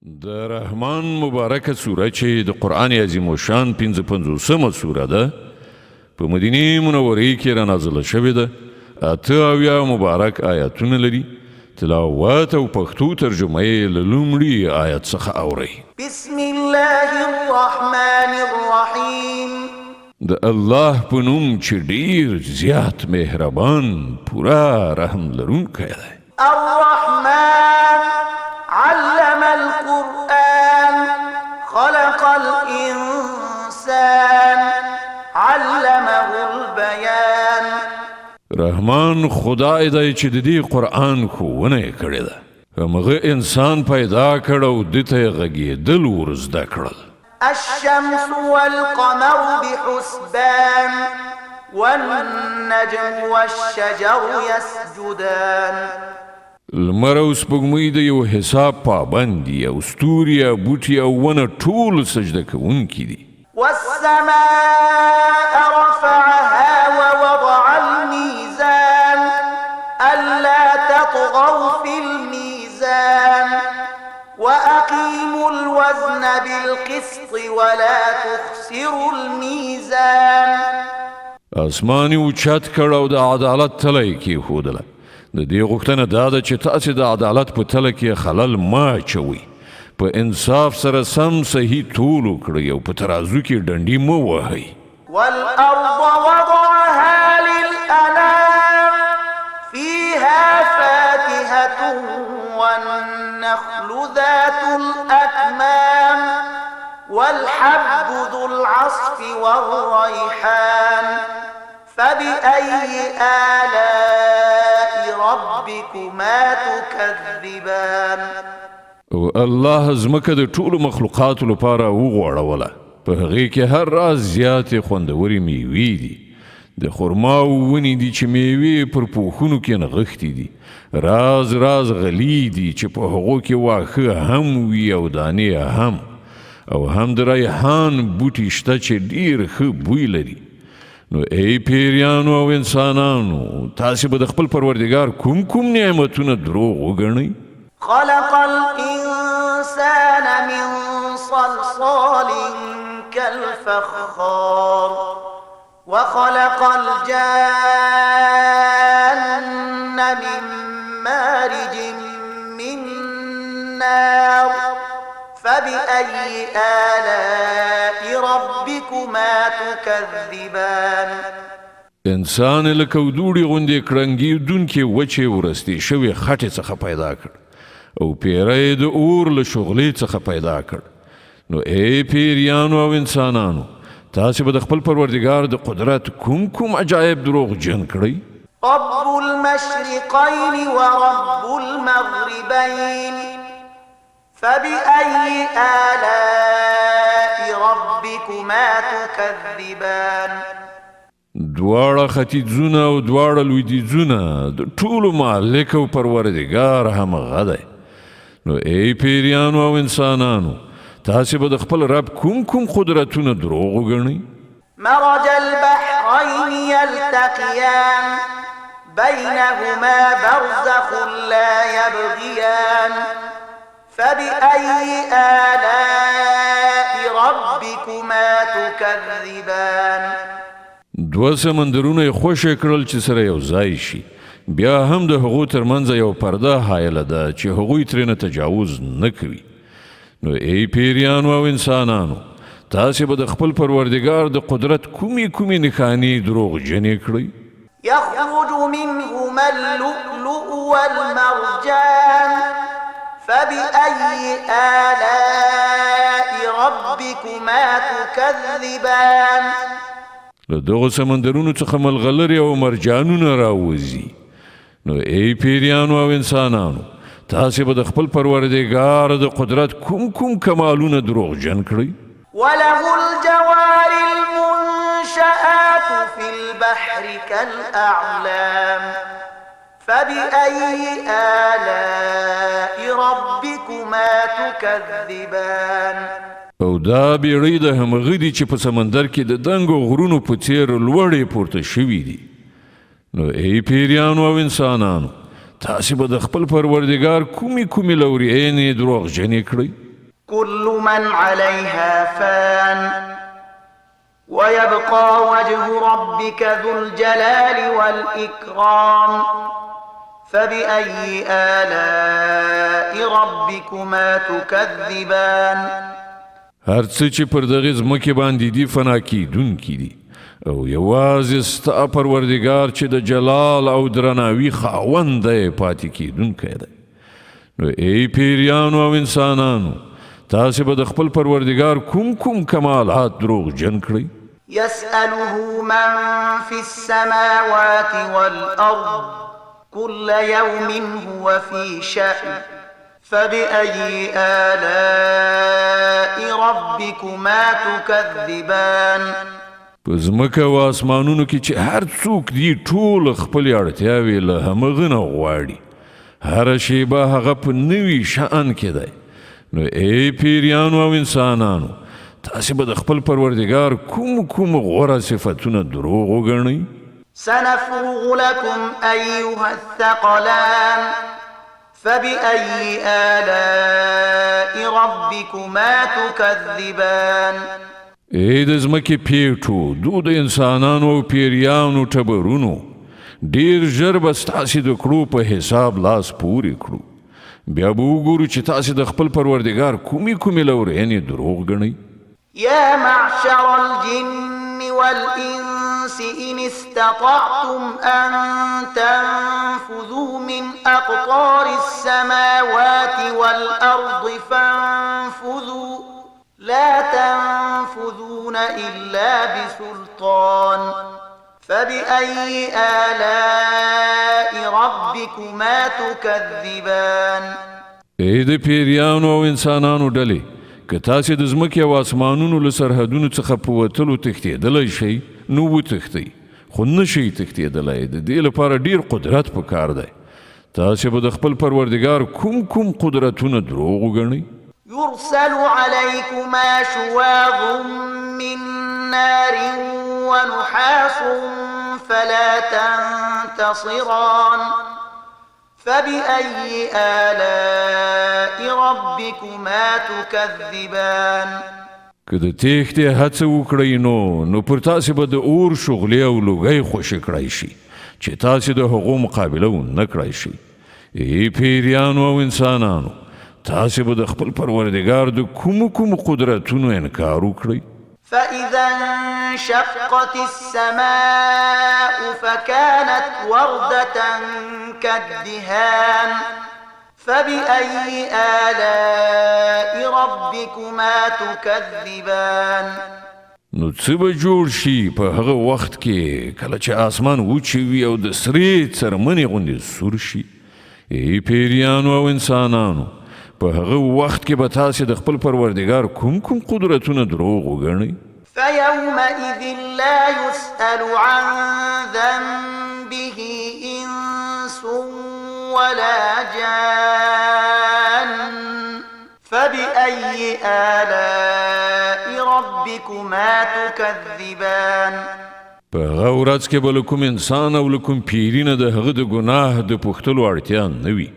د رحمان مبارکه سوره چې د قرآن عظیم الشان 55مه سوره ده په مدینه منورې کې را نازله شوې ده. 88 مبارک آیاتونه لري. تلاوت او پښتو ترجمه یې له لومړي آیت څخه اورئ. بسم الله الرحمن الرحیم. د الله په نوم چې ډیر زیات مهربان پورا رحم لرونکی دی. الرحمن علم القرآن خلق الإنسان علمه البيان. رحمان خدای دی چې د دې قرآن ښوونه یې کړې ده. همغه انسان پیدا کړ او ده ته یې غږېدل ور زده کړل. الشمس والقمر بحسبان والنجم والشجر يسجدان. لمر او سپوږمۍ د یو حساب پابند دي او ستوري او بوټي او ونه ټول سجده کوونکي دي. والسماء رفعها ووضع الميزان ألا تطغوا في الميزان وأقيموا الوزن بالقسط ولا تخسروا الميزان. اسماني اوچت کړ او د عدالت تله یې کېښودله. د دې غوښتنه دا ده چې تاسې د عدالت په تله کې خلل مه اچوئ. په انصاف سره سم صحیح تول وکړئ او په ترازو کې ډنډې مه وهئ. والأرض وضعها للأنام فيها فاكهة والنخل ذات الأكمام والحب ذو العصف والريحان فبأي آلاء ربكما تكذبان. او الله زمکه د ټولو مخلوقاتو لپاره وغوړوله. په هغې کې هر راز زیاتې خوندورې میوې دي. د خرماو ونې دي چې میوې پر پوښونو کې نغښتې دي. راز راز غلې دي چې په هغو کې واښه هم وي او دانې هم. او هم د ریحان بوټي شته چې ډیر ښه بوی لري. نو ای پیریانو او انسانانو تاسې به د خپل پروردګار کوم نعمتونه دروغ وګڼئ؟ خلق الإنسان من صلصال كالفخار وخلق الجان من مارج من نار فبأي آلاء ربكما تكذبان. انسان لکه دوړي غوندې کړنګي دونکې وچې ورستې شوې خټې څخه پیدا کړ او پیری د اور له شغلې څخه پیدا کړ. نو ای پیریانو او انسانانو تاسې به د خپل پروردګار د قدرت کوم عجایب دروغجن کړئ؟ رب المشرقين ورب المغربين فبأي آلاء ربكما تكذبان. دواړه ختیځونه او دواړه لویدیځونه د ټولو مالک او پروردګار همغه دی. نو ای پیریانو او انسانانو تاسې به د خپل رب کوم قدرتونه دروغ وګڼئ؟ مرج البحرين يلتقيان بينهما برزخ لا يبغيان فبأي آلاء ربكما تكذبان. دوه سمندرونه یې خوشې کړل چې سره یو ځای شي. بیا هم د هغو ترمنځ یو پرده حایله ده چې هغوی ترېنه تجاوز نه کوي. نو ای پیریانو او انسانانو تاسې به د خپل پروردګار د قدرت کومې نښانې دروغجنې کړئ؟ يخرج منهما اللؤلؤ والمرجان فبأي آلاء ربكما تكذبان. له دغو سمندرونو څخه ملغلرې او مرجانونه راوځي. نو ای پیریانو او انسانانو تاسې به د خپل پروردګار د قدرت کوم کمالونه دروغجن کړئ؟ وله الجوار المنشآت في البحر كالأعلام فبأي آلاء ربكما تكذبان. او دا بیړۍ د همغه دي چې په سمندر کې د دنګو غرونو په څیر لوړې پورته شوي دي. نو ای پیریانو او انسانانو تاسې به د خپل پروردګار کومې لورینې دروغجنې کړئ؟ كل من عليها فان ويبقى وجه ربك ذو الجلال والإكرام فبأي آلاء ربكما تكذبان هر څه چې پر دغه ځمکې باندې دي فنا کیدونکي دي او یوازې ستا پروردګار چې د جلال او درناوي خاوند دی پاتې کیدونکی دی. نو ای پیریانو او انسانانو تاسې به د خپل پروردګار کوم کمالات دروغجن کړئ؟ يسأله من في السماوات والأرض كل يوم هو في شأن فبأي آلاء ربكما تكذبان په ځمکه او اسمانونو کې چې هر څوک دي ټول خپلې اړتیاوې له همغه نه غواړي. هره شیبه هغه په نوي شأن کې دی. نو ای پیریانو او انسانانو تاسې به د خپل پروردګار کوم غوره صفتونه دروغ وګڼئ؟ سنفرغ لكم أيها الثقلان فبأي آلاء ربكما تكذبان ای د ځمکې پیټو د انسانانو او پیریانو ټبرونو ډیر ژر به ستاسې د کړو په حساب لاس پورې کړو. بیا به وګورو چې تاسې د خپل پروردګار کومې لورینې دروغ ګڼئ. يا معشر الجن والإنس إن استطعتم أن تنفذوا من أقطار السماوات والأرض فانفذوا لا تنفذون إلا بسلطان فبأي آلاء ربكما تكذبان ای د پیریانو او انسانانو ډلې که تاسې د ځمکې او اسمانونو له سرحدونو څخه په وتلو تښتېدلی شئ نو وتښتئ، خو نه شئ تښتېدلی. د دې لپاره ډیر قدرت پکار دی. تاسې به د خپل پروردګار کوم قدرتونه دروغ وګڼئ؟ يرسل عليكما شواظ من نار ونحاس فلا تنتصران فبأي آلاء ربكما تكذبان که د تېښتې هڅه وکړئ نو پر تاسې به د اور شغلې او لوګی خوشې کړی شي چې تاسې د هغو مقابله ونه کړی شئ. ای پیریانو او انسانانو تاسې به د خپل پروردګار د کوم قدرتونو انکار وکړئ؟ فإذا انشقت السماء فكانت وردة كالدهان فبأي آلاء ربكما تكذبان نو څه به جوړ شي په هغه وخت کې کله چې آسمان وچې وي او د سرې څرمنې غوندې سور شي؟ ای پیریانو او انسانانو په هغه وخت کې به تاسې د خپل پروردګار کوم قدرتونه دروغ وګڼئ؟ فيومئذ لا يسأل عن ذنبه إنس ولا جان فبأي آلاء ربكما تكذبان په هغه ورځ کې به له کوم انسان او له کوم پیري نه د هغه د ګناه د پوښتلو اړتیا نه وي.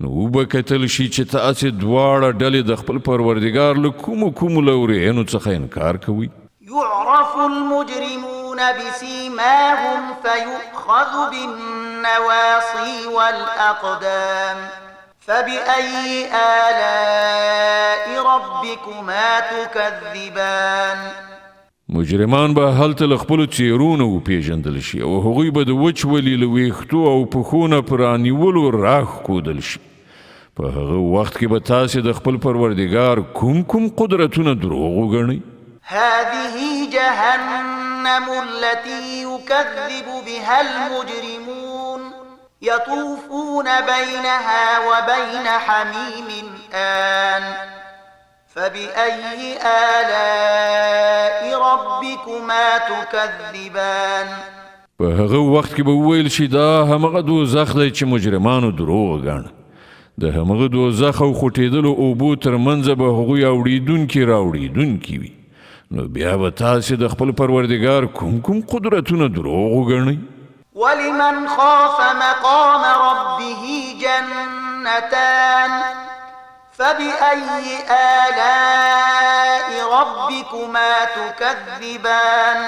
نو به کتل شي چې تاسې دواړه ډلې د خپل پروردګار له کومو لورینو څخه انکار کوئ. يعرف المجرمون بسيماهم فيؤخذ بالنواصي والأقدام فبأي آلاء ربكما تكذبان مجرمان به هلته له خپلو څیرونو وپېژندل شي او هغوی به د وچولي له ویښتو او پښو نه په رانیولو راښکودل شي. په هغه وخت کې به تاسې د خپل پروردګار کوم قدرتونه دروغ وګڼئ؟ هذه جهنم التي يكذب بها المجرمون يطوفون بينها وبين حميم آن فبأي آلاء ربكما تكذبان په هغه وخت کې به وویل شي دا همغه دوزخ دی چې مجرمانو دروغ ګڼه. د همغه دوزخ او خوټېدلو اوبو ترمنځ به هغوی راوړېدونکي وي. نو بیا به تاسې د خپل پروردګار کوم قدرتونه دروغ وګڼئ؟ ولمن خاف مقام ربه جنتان فبأي آلاء ربكما تكذبان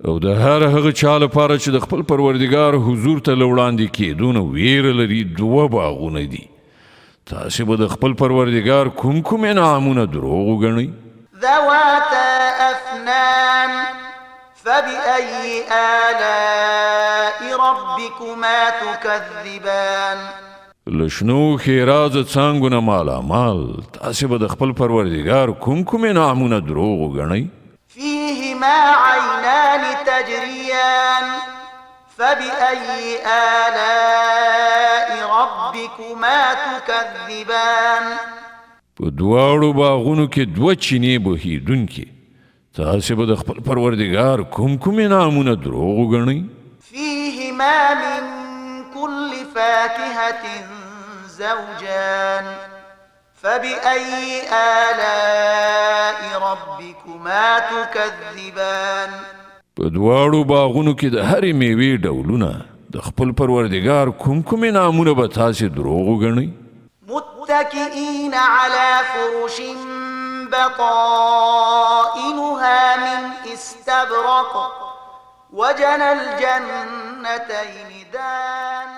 او د هر هغه چا لپاره چې د خپل پروردګار حضور ته لوړاندې کېدونه ویره لري دوه باغونه دي تاسو به د خپل پروردګار کوم انعامونه دروغ وګڼئ ذواتا أفنان فبأي آلاء ربكما تكذبان لشنو خیراز څنګهونه مالا مال تاسو به د خپل پروردګار کوم انعامونه دروغ وګڼئ فيهما عينان تجريان فبأي آلاء ربكما تكذبان په دواړو باغونو کې دوه چینې بهیدونکې تاسو به د خپل پروردګار کوم انعامونه دروغ وګڼئ فيهما من كل فاكهة زوجان فبأي آلاء ربكما تكذبان په دواړو باغونو کې د هرې میوې ډولونه د خپل پروردګار کوم انعامونه به تاسو دروغ وګڼئ متكئين على فرش بطائنها من استبرق وجنى الجنتين دان